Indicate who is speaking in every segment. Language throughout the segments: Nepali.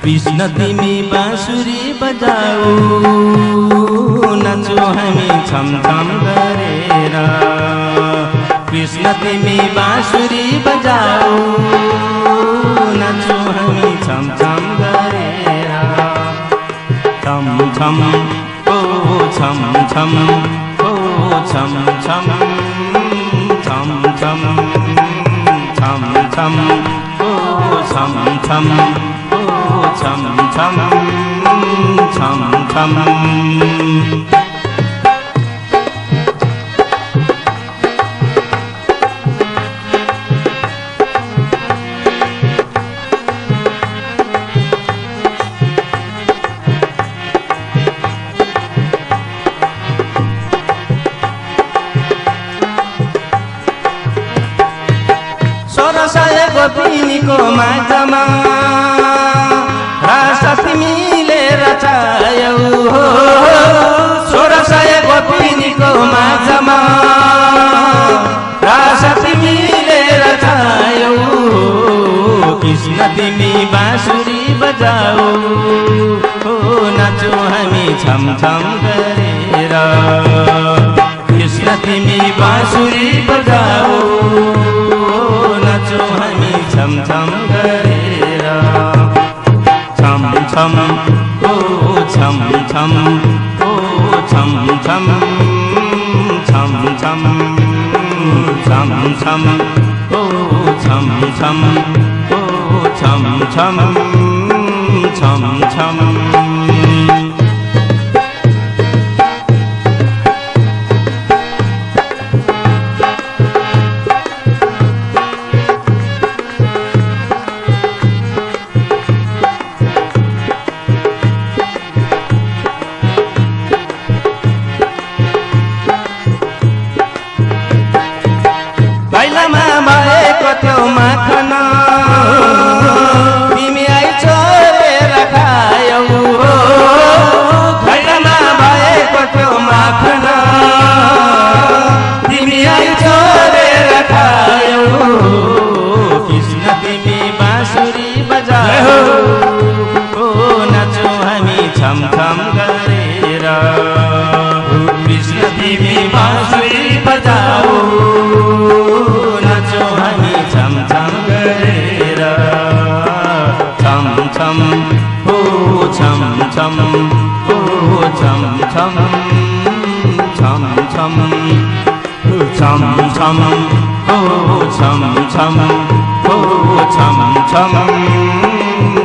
Speaker 1: कृष्ण तिमी बाँसुरी बजाऊ नाचो हामी छम छम गरेर कृष्ण तिमी बाँसुरी बजाऊ नाचो हामी छम छम गरेर छम छम ओ छम छम ओ छम छम छम छम छम छम ओ छम छम ओ छम छम छम छम गोपिनीको माझमा रास तिमीले रचायौ हो 1600 गोपिनीको माझमा रास तिमीले रचायौ कृष्ण तिमी बाँसुरी बजाऊ हो नाचो हामी छम छम गरेर कृष्ण तिमी बाँसुरी बजाऊ नाचो हामी छम छम गरेर छम छम ओ छम छम ओ छम छम छम छम छम छम ओ छम छम ओ छम छम छम छम छम छम गरेर कृष्ण तिमी बाँसुरी बजाऊ नाचो हामी छम छम गरेर छम छम ओ छम छम ओ छम छम छम छम छम छम ओ छम छम ओ छम छम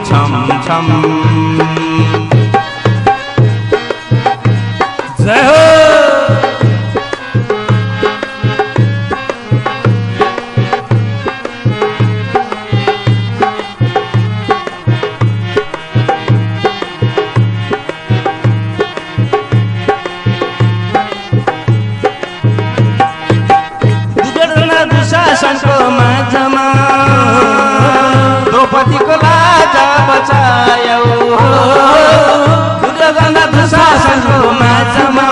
Speaker 1: छम छम जय हो दुशासनको माझमा द्रौपदीको लाज बचायौ दुशासनको माझमा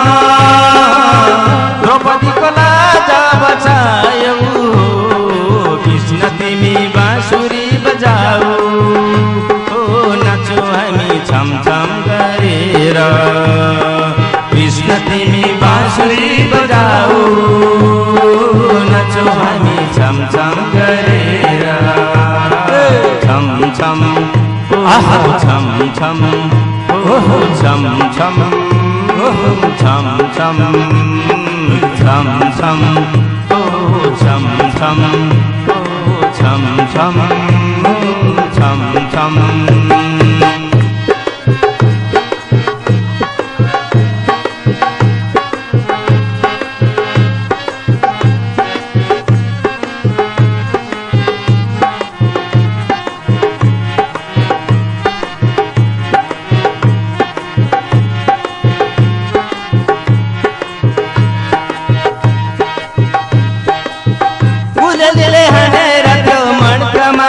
Speaker 1: द्रौपदीको लाज बचायौ कृष्ण तिमी बाँसुरी बजाऊ हो नाचो हामी छम छम गरेर कृष्ण तिमी बाँसुरी बजाऊ नाचो हामी छम छम गरेर छम छम आहा छम छम ओहो छम छम ओहो छम छम छम छम ओ छम छम ओ छम छम छम छम हानेर त्यो मणकमा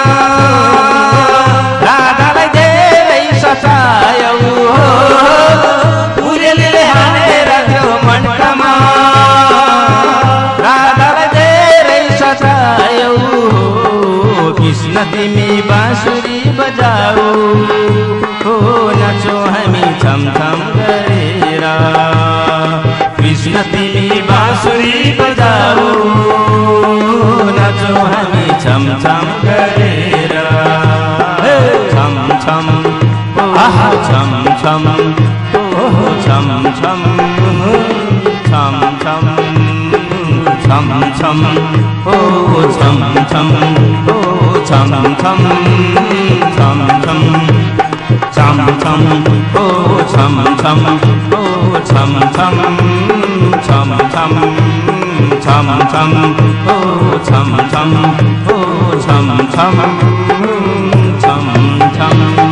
Speaker 1: राधालाई छम छम ओ छम छम छम छम छम छम ओ छम छम ओ छम छम छम छम छम छम ओ छम छम ओ छम छम छम छम छम छम ओ छम छम ओ छम छम छम छम